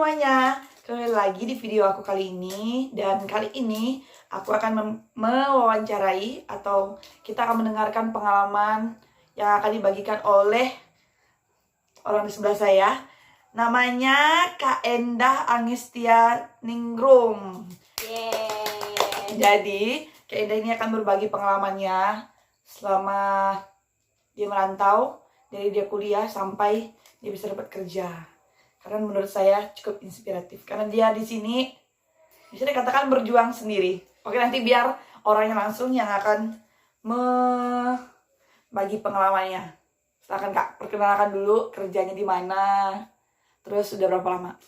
semuanya, kembali lagi di video aku kali ini. Dan kali ini aku akan mewawancarai atau kita akan mendengarkan pengalaman yang akan dibagikan oleh orang di sebelah saya. Namanya Kak Endah Angistia Ningrum. Yeay. Jadi Kak Endah ini akan berbagi pengalamannya selama dia merantau, dari dia kuliah sampai dia bisa dapat kerja. Karena menurut saya cukup inspiratif. Karena dia di sini bisa dikatakan berjuang sendiri. Oke, nanti biar orangnya langsung yang akan membagi pengalamannya. Silakan Kak, perkenalkan dulu kerjanya di mana, terus sudah berapa lama?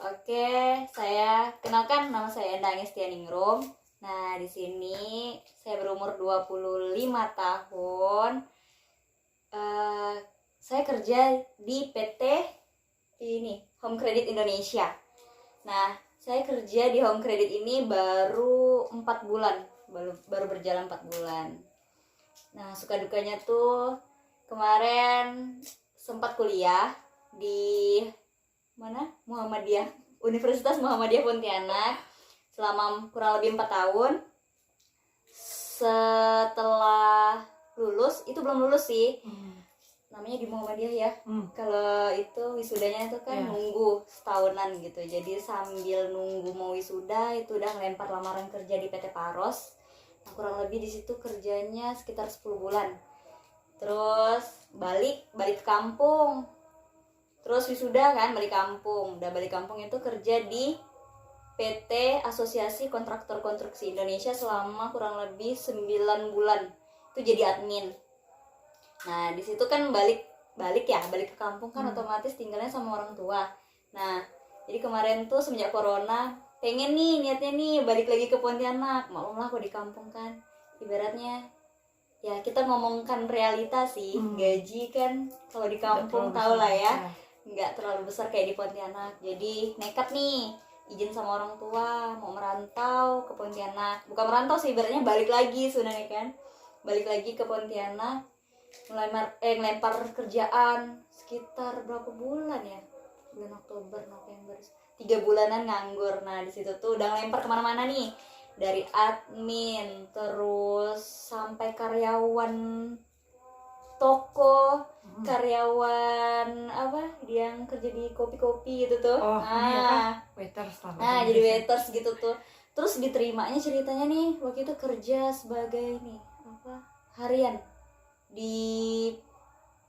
Oke, saya kenalkan, nama saya Endah Angistia Ningrum. Nah, di sini saya berumur 25 tahun. Saya kerja di PT ini Home Credit Indonesia. Nah, saya kerja di Home Credit ini baru 4 bulan, baru berjalan 4 bulan. Nah, suka dukanya tuh kemarin sempat kuliah di mana? Universitas Muhammadiyah Pontianak selama kurang lebih 4 tahun. Setelah lulus, itu belum lulus sih. Namanya di Muhammadiyah ya. Kalau itu wisudanya itu kan nunggu setahunan gitu. Jadi sambil nunggu mau wisuda itu udah ngelempar lamaran kerja di PT Paros. Nah, kurang lebih di situ kerjanya sekitar 10 bulan. Terus balik ke kampung. Terus wisuda kan balik kampung. Udah balik kampung itu kerja di PT Asosiasi Kontraktor Konstruksi Indonesia selama kurang lebih 9 bulan. Itu jadi admin. Nah, di situ kan balik ke kampung kan otomatis tinggalnya sama orang tua. Nah, jadi kemarin tuh semenjak corona pengen nih niatnya nih balik lagi ke Pontianak. Maklum lah kok di kampung kan ibaratnya ya kita ngomongkan realita sih. Gaji kan kalau di kampung tau lah ya, nggak terlalu besar kayak di Pontianak. Jadi nekat nih izin sama orang tua mau merantau ke Pontianak. Bukan merantau sih, ibaratnya balik lagi sebenarnya kan. Balik lagi ke Pontianak, ngelempar kerjaan sekitar berapa bulan ya, bulan Oktober, November, 3 bulanan nganggur. Nah, di situ tuh udah ngelempar kemana-mana nih, dari admin terus sampai karyawan toko, karyawan apa yang kerja di kopi-kopi gitu tuh. Waiters lah. Nah, jadi waiters gitu tuh. Terus diterimanya ceritanya nih waktu itu kerja sebagai nih harian di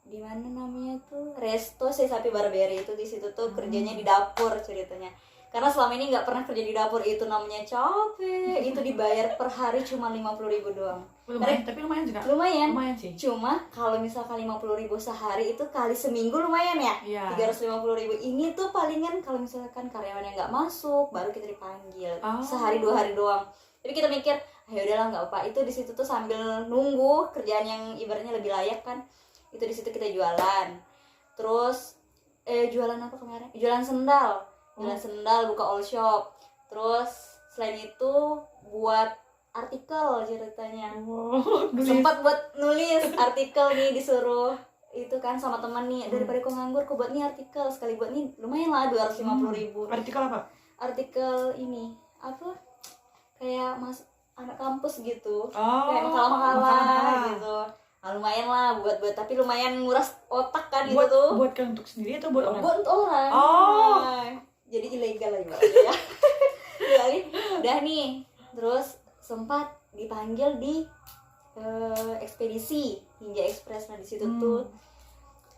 mana namanya tuh resto Sapi Barberi. Itu di situ tuh kerjanya di dapur ceritanya. Karena selama ini nggak pernah kerja di dapur, itu namanya capek. Itu dibayar per hari cuma 50.000 doang. Tapi lumayan juga. Lumayan Sih. Cuma kalau misalkan 50.000 sehari itu kali seminggu lumayan ya. 350.000 ini tuh palingan kalau misalkan karyawan yang nggak masuk baru kita dipanggil. Sehari 2 hari doang. Tapi kita mikir, ya udahlah nggak apa. Itu di situ tuh sambil nunggu kerjaan yang ibaratnya lebih layak kan. Itu di situ kita jualan. Terus jualan apa kemarin? Jualan sendal. Jualan sendal, buka all shop. Terus selain itu buat artikel ceritanya. Sempat buat nulis artikel nih, disuruh itu kan sama teman nih, daripada kok nganggur kok buat nih artikel, sekali buat nih lumayan lah 250.000. Artikel apa? Artikel ini apa? Kayak anak kampus gitu. Kayak makalah-makalah gitu. Nah, lumayan lah buat tapi lumayan nguras otak kan itu tuh. Buat kan untuk sendiri atau buat orang? Buat orang. Nah, jadi ilegal lah ya. Udah nih. Terus sempat dipanggil di ekspedisi Ninja Express. Nah, di situ tuh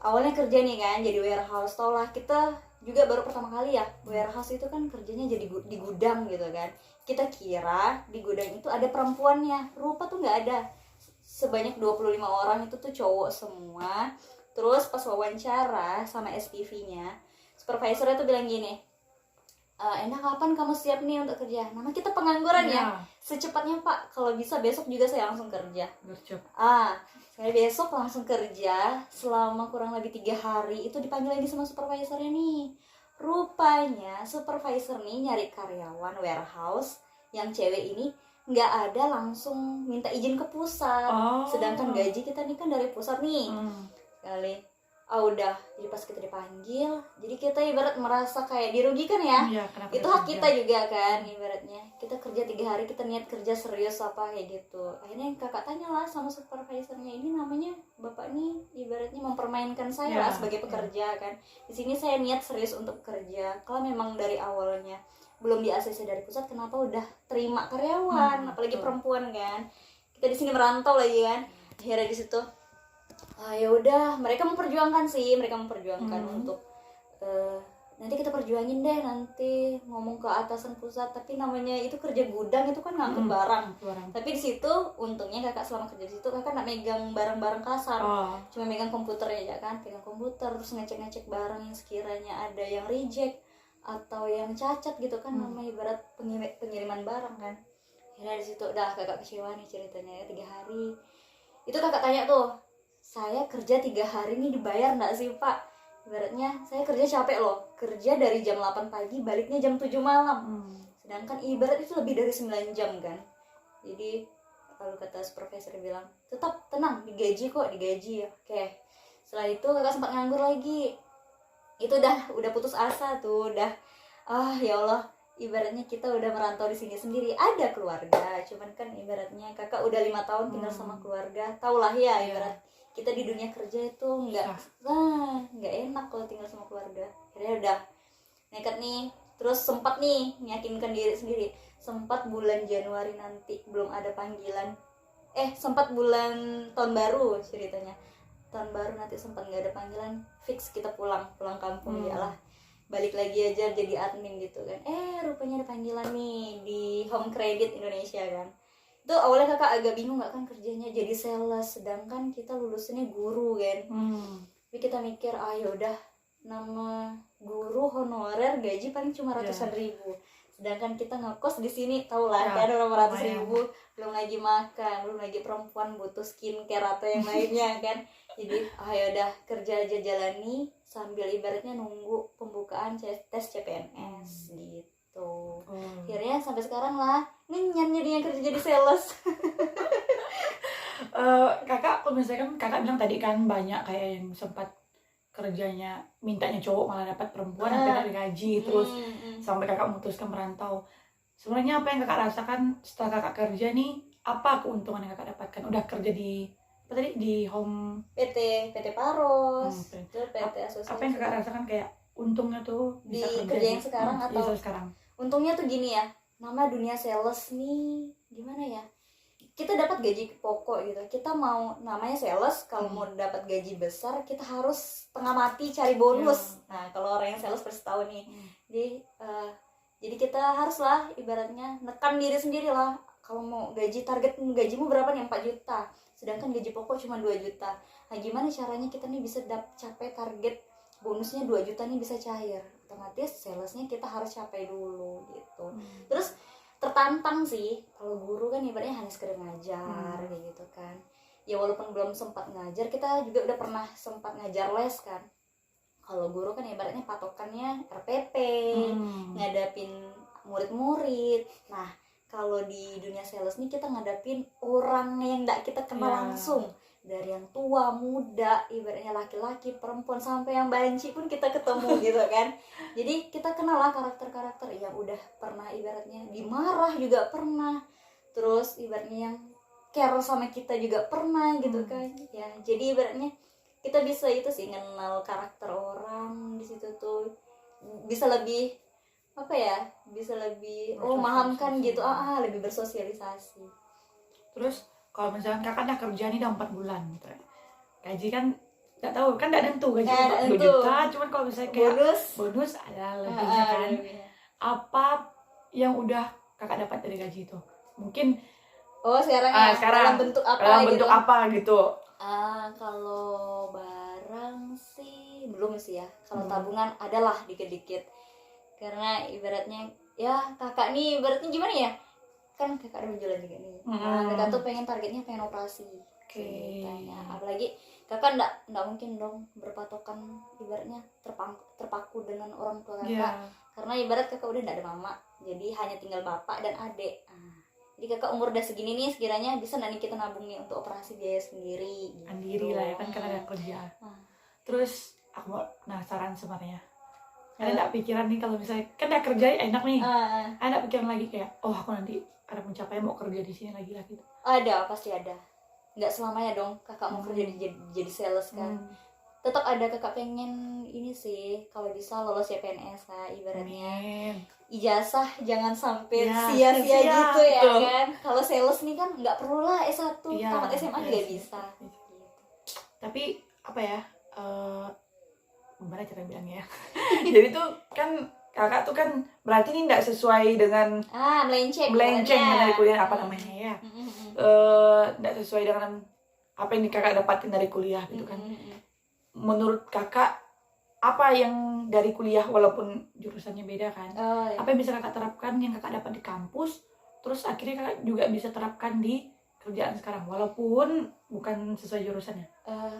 awalnya kerja nih kan jadi warehouse. Tau lah kita juga baru pertama kali ya warehouse itu kan kerjanya jadi di gudang gitu kan. Kita kira di gudang itu ada perempuannya, rupa tuh nggak ada. Sebanyak 25 orang itu tuh cowok semua. Terus pas wawancara sama SPV-nya, supervisornya tuh bilang gini, Endah kapan kamu siap nih untuk kerja? Nama kita pengangguran ya. Secepatnya Pak, kalau bisa besok juga saya langsung kerja. Saya besok langsung kerja. Selama kurang lebih 3 hari itu dipanggil lagi sama supervisornya nih. Rupanya supervisor nih nyari karyawan warehouse yang cewek ini nggak ada langsung minta izin ke pusat. Sedangkan gaji kita nih kan dari pusat nih. Kali udah, jadi pas kita dipanggil, jadi kita ibarat merasa kayak dirugikan ya. Iya, Itu hak kita juga kan, ibaratnya kita kerja 3 hari, kita niat kerja serius apa kayak gitu. Akhirnya kakak tanya lah sama supervisornya, ini namanya bapak nih ibaratnya mempermainkan saya lah sebagai pekerja kan. Di sini saya niat serius untuk kerja. Kalau memang dari awalnya belum di ACC dari pusat, kenapa udah terima karyawan, apalagi perempuan kan, kita di sini merantau lagi kan. Akhirnya di situ ya udah, mereka memperjuangkan untuk nanti kita perjuangin deh, nanti ngomong ke atasan pusat. Tapi namanya itu kerja gudang, itu kan ngangkut barang. Tapi di situ untungnya kakak selama kerja di situ kakak nggak megang barang-barang kasar, cuma megang komputer aja kan, pegang komputer terus ngecek barang yang sekiranya ada yang reject atau yang cacat gitu kan, namanya ibarat pengiriman barang kan. Akhirnya di situ udah kakak kecewa nih ceritanya, 3 hari itu kakak tanya tuh, saya kerja 3 hari ini dibayar nggak sih pak? Ibaratnya saya kerja capek loh, kerja dari jam 8 pagi baliknya jam 7 malam. Sedangkan ibarat itu lebih dari 9 jam kan. Jadi kalau kata supervisor bilang, tetap tenang, digaji kok, digaji ya. Oke. Setelah itu kakak sempat nganggur lagi. Itu udah putus asa tuh, udah ya Allah, ibaratnya kita udah merantau di sini sendiri, ada keluarga, cuman kan ibaratnya kakak udah 5 tahun tinggal sama keluarga, tau lah ya ibarat kita di dunia kerja itu nggak enak kalau tinggal sama keluarga. Akhirnya udah nekat nih, terus sempat nih meyakinkan diri sendiri, sempat bulan Januari nanti belum ada panggilan, sempat bulan tahun baru ceritanya, tahun baru nanti sempat nggak ada panggilan, fix kita pulang kampung. Yalah, balik lagi aja jadi admin gitu kan. Rupanya ada panggilan nih di Home Credit Indonesia kan. Itu awalnya kakak agak bingung, nggak kan kerjanya jadi sales, sedangkan kita lulusnya guru kan. Tapi kita mikir yaudah, nama guru honorer gaji paling cuma ratusan ribu, sedangkan kita ngekos di sini tau lah kan berapa ratus ribu, belum lagi makan, belum lagi perempuan butuh skincare atau yang lainnya kan. Jadi yaudah kerja aja, jalani sambil ibaratnya nunggu pembukaan tes CPNS gitu. Akhirnya sampai sekarang lah ngenyan jadinya kerja jadi sales. Kakak, kalau misalkan kakak bilang tadi kan banyak kayak yang sempat kerjanya mintanya cowok malah dapat perempuan, sampai gak digaji, terus sampai kakak memutuskan merantau. Sebenarnya apa yang kakak rasakan setelah kakak kerja nih? Apa keuntungan yang kakak dapatkan? Udah kerja di apa tadi, di home PT Paros, PT Asosiasi. Apa yang kakak rasakan kayak untungnya tuh bisa di kerja yang sekarang atau sekarang? Untungnya tuh gini ya, nama dunia sales nih gimana ya, kita dapat gaji pokok gitu. Kita mau namanya sales, kalau mau dapat gaji besar kita harus tengah mati cari bonus. Nah kalau orang yang sales pasti tahu nih. Jadi kita haruslah ibaratnya nekan diri sendiri lah. Kalau mau target gajimu berapa nih, 4 juta, sedangkan gaji pokok cuma 2 juta. Nah gimana caranya kita nih bisa capai target bonusnya 2 juta nih bisa cair? Otomatis salesnya kita harus capai dulu gitu. Terus tertantang sih, kalau guru kan ibaratnya hanya sekedar ngajar kayak gitu kan. Ya walaupun belum sempat ngajar, kita juga udah pernah sempat ngajar les kan. Kalau guru kan ibaratnya patokannya RPP, ngadapin murid-murid. Nah kalau di dunia sales nih kita ngadapin orang yang gak kita kenal langsung, dari yang tua, muda, ibaratnya laki-laki, perempuan, sampai yang banci pun kita ketemu gitu kan. Jadi kita kenal lah karakter-karakter yang udah pernah ibaratnya dimarah juga pernah, terus ibaratnya yang care sama kita juga pernah gitu kan. Ya jadi ibaratnya kita bisa itu sih kenal karakter orang di situ tuh, bisa lebih bisa lebih memahamkan gitu, lebih bersosialisasi. Terus kalau misalkan kakak udah kerja nih udah 4 bulan gitu ya, gaji kan nggak tahu kan, nggak tentu gaji 2 juta, cuman kalau misalnya kayak bonus ada lebihnya kan. Apa yang udah kakak dapat dari gaji itu? Mungkin sekarang dalam bentuk apa gitu? Kalau barang sih belum sih ya. Kalau tabungan adalah dikit-dikit, karena ibaratnya ya kakak nih ibaratnya gimana ya, kan kakak udah berjualan juga nih. Kakak tuh targetnya pengen operasi. Apalagi kakak nggak mungkin dong berpatokan ibaratnya terpaku dengan orang tua kakak. Karena ibarat kakak udah nggak ada mama, jadi hanya tinggal bapak dan adik. Jadi kakak umur udah segini nih, sekiranya bisa nanti kita nabung nih untuk operasi biaya sendiri gitu. Mandiri lah ya kan, karena ada kerja. Terus aku mau penasaran sebenarnya. Karena pikiran nih kalau misalnya kan udah kerja enak nih. Ada pikiran lagi kayak, oh aku nanti ada pencapaian mau kerja di sini lagi lah gitu. Ada, pasti ada. Nggak selamanya dong kakak mau kerja jadi sales kan. Tetap ada kakak pengen ini sih, kalau bisa lolos CPNS lah ibaratnya. Ijazah jangan sampai sia-sia gitu ya kan. Kalau sales nih kan nggak perlu lah S1, tamat SMA juga bisa. Tapi apa ya, gimana cara bilangnya ya. Jadi tuh kan kakak tuh kan berarti ini nggak sesuai dengan melenceng dari kuliah apa namanya ya. Nggak sesuai dengan apa yang kakak dapatin dari kuliah gitu kan. Menurut kakak apa yang dari kuliah walaupun jurusannya beda kan, apa yang bisa kakak terapkan yang kakak dapat di kampus terus akhirnya kakak juga bisa terapkan di kerjaan sekarang walaupun bukan sesuai jurusannya?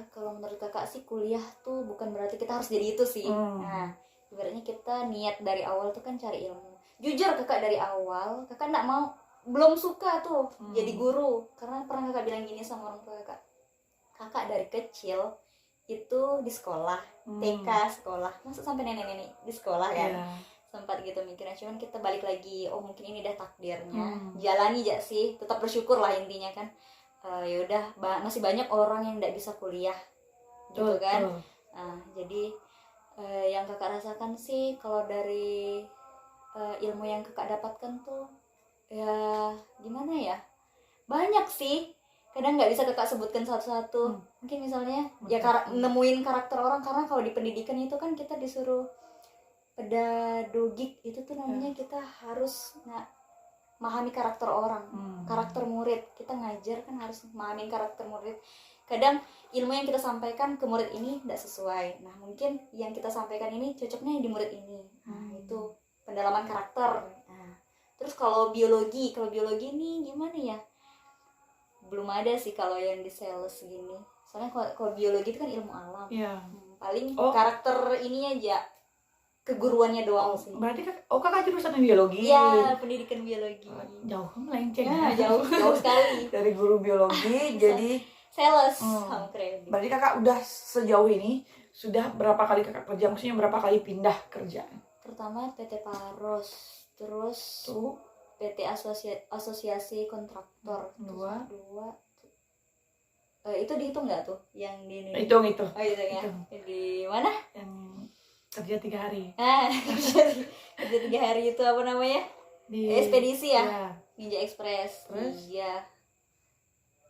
Kalau menurut kakak sih kuliah tuh bukan berarti kita harus jadi itu sih. Nah, ibaratnya kita niat dari awal tuh kan cari ilmu. Jujur kakak dari awal kakak nggak mau, belum suka tuh jadi guru karena pernah kakak bilang gini sama orang tua kakak dari kecil itu di sekolah, TK sekolah, masuk sampai nenek-nenek di sekolah kan. Sempat gitu mikirnya, cuman kita balik lagi, oh mungkin ini udah takdirnya, jalani aja sih, tetap bersyukur lah intinya kan. Ya udah masih banyak orang yang nggak bisa kuliah gitu kan. Jadi yang kakak rasakan sih kalau dari ilmu yang kakak dapatkan tuh ya gimana ya, banyak sih, kadang nggak bisa kakak sebutkan satu-satu. Mungkin misalnya ya nemuin karakter orang, karena kalau di pendidikan itu kan kita disuruh pedagogik, itu tuh namanya kita harus memahami karakter orang, karakter murid. Kita ngajar kan harus memahami karakter murid. Kadang ilmu yang kita sampaikan ke murid ini tidak sesuai, nah mungkin yang kita sampaikan ini cocoknya di murid ini. Itu pendalaman karakter. Terus kalau biologi ini gimana ya, belum ada sih kalau yang di sales gini, soalnya kalau biologi itu kan ilmu alam. Paling karakter ini aja, keguruannya doang sih. Berarti kakak jurusan biologi? Iya, pendidikan biologi. Jauh melenceng jauh sekali dari guru biologi jadi sales sama kredit. Berarti kakak udah sejauh ini sudah berapa kali kakak kerja, maksudnya berapa kali pindah kerjaan? Pertama PT Paros, terus PT Asosiasi Kontraktor. Dua. Itu dihitung nggak tuh yang di ini? Hitung. Oh itu ya. Di mana? Yang kerja 3 hari. Kerja 3 hari itu apa namanya? Di ekspedisi ya. Ninja Express. Iya.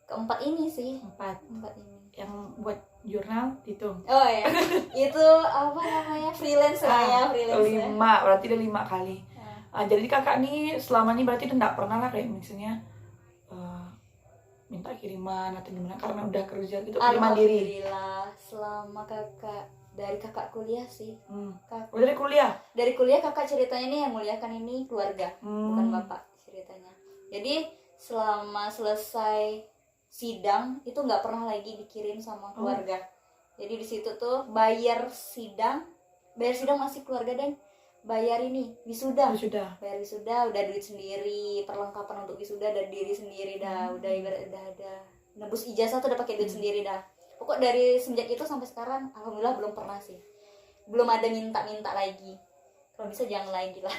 Keempat ini sih. Empat ini. Yang buat jurnal hitung. Oh ya. Itu apa namanya? Freelance ya. Freelance. 5, berarti ada 5 kali. Jadi kakak nih selama ini berarti tidak pernah lah kayak misalnya minta kiriman atau gimana karena udah kerja gitu, mandiri. Alhamdulillah, selama dari kakak kuliah sih. Dari kuliah? Dari kuliah kakak ceritanya nih yang muliakan ini keluarga, bukan bapak ceritanya. Jadi selama selesai sidang itu nggak pernah lagi dikirim sama keluarga. Jadi di situ tuh bayar sidang masih keluarga, dan bayar ini wisuda. Bayar wisuda udah duit sendiri, perlengkapan untuk wisuda dari diri sendiri dah. Udah ada nebus ijazah tuh udah pakai duit sendiri dah. Pokok dari sejak itu sampai sekarang alhamdulillah belum pernah sih, belum ada minta lagi. Kalau bisa jangan lagi lah.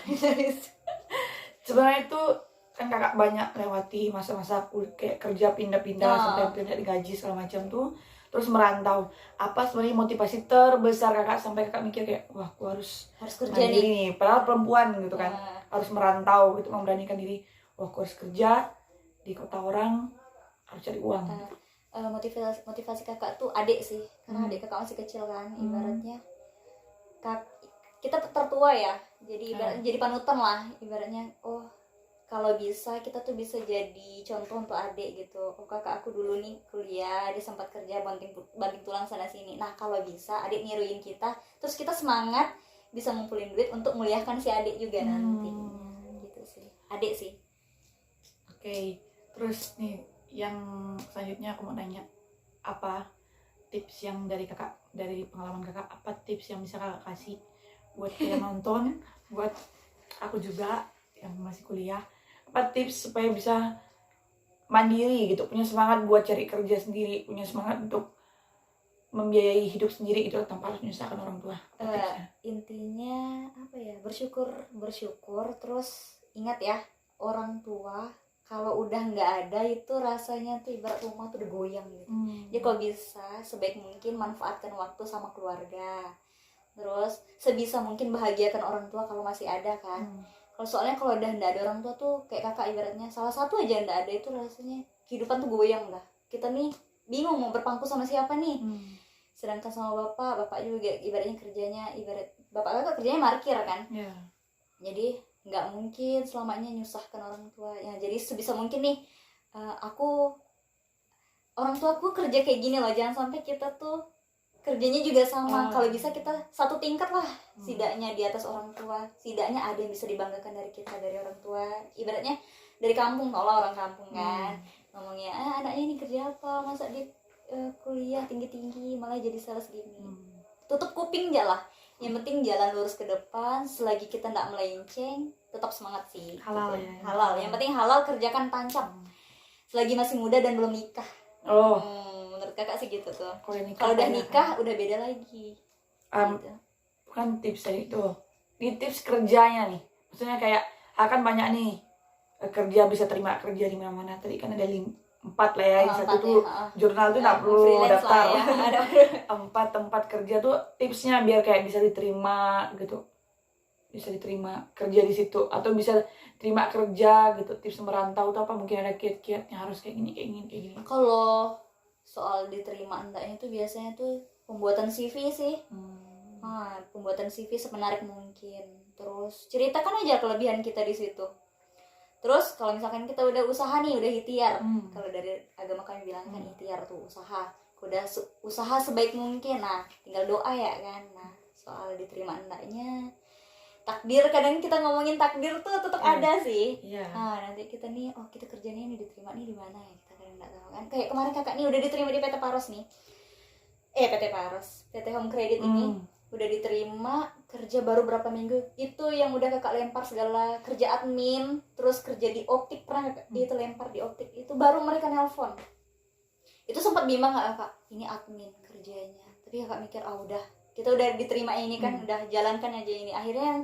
Sebenarnya itu kan kakak banyak lewati masa-masa kayak kerja pindah-pindah sampai pindah digaji segala macam tuh, terus merantau. Apa sebenarnya motivasi terbesar kakak sampai kakak mikir kayak wah aku harus kerja nih, padahal perempuan gitu kan, harus merantau gitu, memberanikan diri, wah aku harus kerja di kota orang, harus cari uang. Motivasi kakak tuh adik sih, karena adik kakak masih kecil kan, ibaratnya kita tertua ya, jadi jadi panutan lah ibaratnya. Oh kalau bisa kita tuh bisa jadi contoh untuk adik gitu. Oh kakak aku dulu nih kuliah, dia sempat kerja banting tulang sana sini. Nah kalau bisa adik niruin kita, terus kita semangat bisa ngumpulin duit untuk muliakan si adik juga nanti. Gitu sih, adik sih. Oke, terus nih yang selanjutnya aku mau nanya, apa tips yang dari kakak, dari pengalaman kakak, apa tips yang bisa kakak kasih buat yang nonton, buat aku juga yang masih kuliah, apa tips supaya bisa mandiri gitu, punya semangat buat cari kerja sendiri, punya semangat untuk membiayai hidup sendiri gitu tanpa harus menyusahkan orang tua. Intinya apa ya, bersyukur terus ingat ya, orang tua kalau udah nggak ada itu rasanya tuh ibarat rumah tuh udah goyang gitu. Jadi kalau bisa sebaik mungkin manfaatkan waktu sama keluarga, terus sebisa mungkin bahagiakan orang tua kalau masih ada kan. Kalau soalnya kalau udah nggak ada orang tua tuh kayak kakak ibaratnya salah satu aja nggak ada itu rasanya kehidupan tuh goyang lah. Kita nih bingung mau berpangku sama siapa nih. Sedangkan sama bapak juga ibaratnya kerjanya, ibarat bapak kakak kerjanya parkir kan. Jadi nggak mungkin selamanya nyusahkan orang tua ya. Jadi sebisa mungkin nih orang tua aku kerja kayak gini loh, jangan sampai kita tuh kerjanya juga sama. Kalau bisa kita satu tingkat lah setidaknya di atas orang tua, setidaknya ada yang bisa dibanggakan dari kita, dari orang tua. Ibaratnya dari kampung, tolong orang kampung kan ngomongnya anaknya ini kerja apa, masa dia kuliah tinggi-tinggi malah jadi sales gini. Tutup kuping aja lah, yang penting jalan lurus ke depan. Selagi kita nggak melenceng, tetap semangat sih. Halal ya. Halal, yang penting halal, kerjakan tancap selagi masih muda dan belum nikah. Menurut kakak sih gitu tuh. Kalau udah nikah udah beda lagi. Gitu. Bukan tips tadi itu, ini tips kerjanya nih. Maksudnya kayak akan banyak nih kerja, bisa terima kerja di mana-mana. Tadi kan ada 4 lah ya, yang satu tuh jurnal tuh nggak perlu daftar. Ya. 4 tempat kerja tuh tipsnya biar kayak bisa diterima gitu, bisa diterima kerja di situ atau bisa terima kerja gitu. Tips merantau tuh apa, mungkin ada kiat-kiatnya harus kayak gini. Kalau soal diterima enggaknya tuh biasanya tuh pembuatan CV sih. Pembuatan CV semenarik mungkin. Terus ceritakan aja kelebihan kita di situ. Terus kalau misalkan kita udah usaha nih, udah ikhtiar. Kalau dari agama kami bilang kan ikhtiar tuh usaha. Udah usaha sebaik mungkin. Nah, tinggal doa ya kan. Nah, soal diterima enggaknya, takdir, kadang kita ngomongin takdir tuh tetap ada sih. Nah, nanti kita nih, kita kerjanya ini diterima nih di mana ya, kita kadang nggak tahu kan. Kayak kemarin kakak nih udah diterima di PT Paros nih. PT Home Credit ini udah diterima, kerja baru berapa minggu. Itu yang udah kakak lempar segala kerja admin, terus kerja di optik, pernah kakak itu lempar di optik, itu baru mereka nelpon. Itu sempat bimbang nggak kakak, ini admin kerjanya, tapi kakak mikir udah, kita udah diterima ini kan, udah jalankan aja ini. Akhirnya yang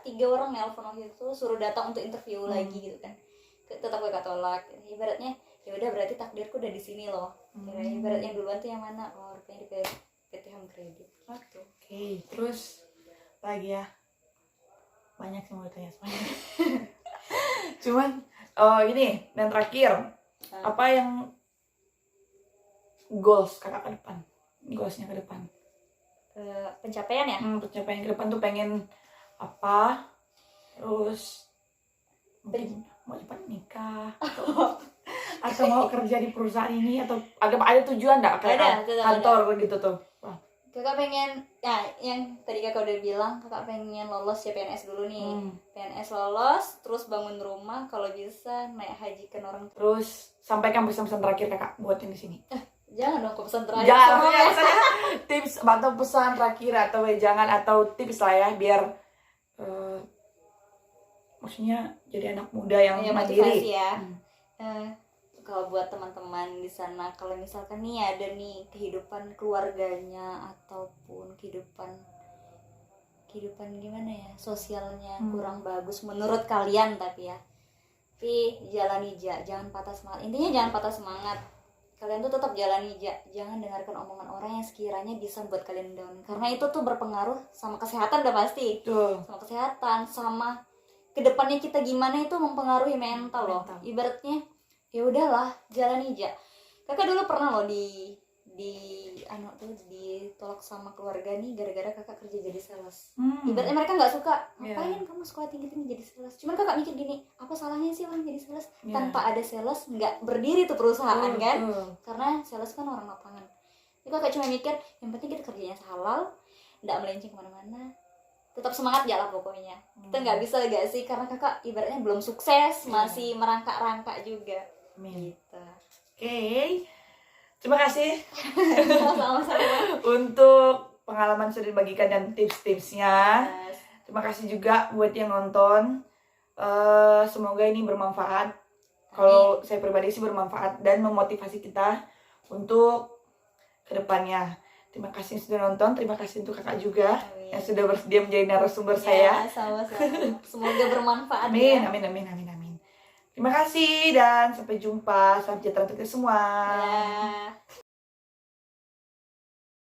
tiga orang nelpon waktu itu, suruh datang untuk interview lagi gitu kan, tetap kakak tolak. Ibaratnya ya udah, berarti takdirku udah di sini loh. Ibarat yang duluan tuh yang mana, rupanya di PT Home Credit. Oke, terus lagi ya, banyak sih mau tanya semuanya. Cuman gini, dan terakhir, apa yang goals kakak ke depan, goalsnya ke depan? Pencapaian ya? Pencapaian ke depan tuh pengen apa? Terus mungkin mau cepat nikah atau mau kerja di perusahaan ini, atau ada tujuan nggak kayak kantor gitu tuh? Kakak pengen, ya yang tadi kakak udah bilang, kakak pengen lolos ya PNS dulu nih. PNS lolos, terus bangun rumah, kalau bisa naik haji ke orang. Terus sampaikan pesan-pesan terakhir kakak buat yang di sini. Jangan dong ke pesan terakhir. Jangan ya, tips atau pesan terakhir atau tips lah ya, biar maksudnya jadi anak muda yang mandiri ya. Kalau buat teman-teman di sana, kalau misalkan nih ada nih kehidupan keluarganya ataupun kehidupan gimana ya, sosialnya kurang bagus menurut kalian, tapi jalani aja, jangan patah semangat. Intinya jangan patah semangat, kalian tuh tetap jalani aja, jangan dengarkan omongan orang yang sekiranya bisa buat kalian down, karena itu tuh berpengaruh sama kesehatan udah pasti. Sama kesehatan, sama kedepannya kita gimana, itu mempengaruhi mental loh. Ibaratnya ya udahlah, jalani aja. Kakak dulu pernah loh ditolak sama keluarga nih gara-gara kakak kerja jadi sales. Ibaratnya mereka nggak suka, ngapain kamu sekolah tinggi-tinggi jadi sales. Cuman kakak mikir gini, apa salahnya sih orang jadi sales? Tanpa ada sales nggak berdiri tuh perusahaan kan. Karena sales kan orang lapangan. Jadi kakak cuma mikir, yang penting kita kerjanya halal, nggak melenceng kemana-mana, tetap semangat ya lah pokoknya. Kita nggak bisa gak sih, karena kakak ibaratnya belum sukses, masih merangkak-rangkak juga. Gitu. Oke. Terima kasih Sama-sama untuk pengalaman sudah dibagikan dan tips-tipsnya. Terima kasih juga buat yang nonton. Semoga ini bermanfaat. Kalau saya pribadi sih bermanfaat dan memotivasi kita untuk kedepannya. Terima kasih yang sudah nonton, terima kasih untuk kakak juga Amin. yang sudah bersedia menjadi narasumber Ya, saya. sama-sama. Semoga bermanfaat Amin, ya. amin, amin, amin, amin. Terima kasih dan sampai jumpa. Salam sejahtera untuk kita semua. Ya.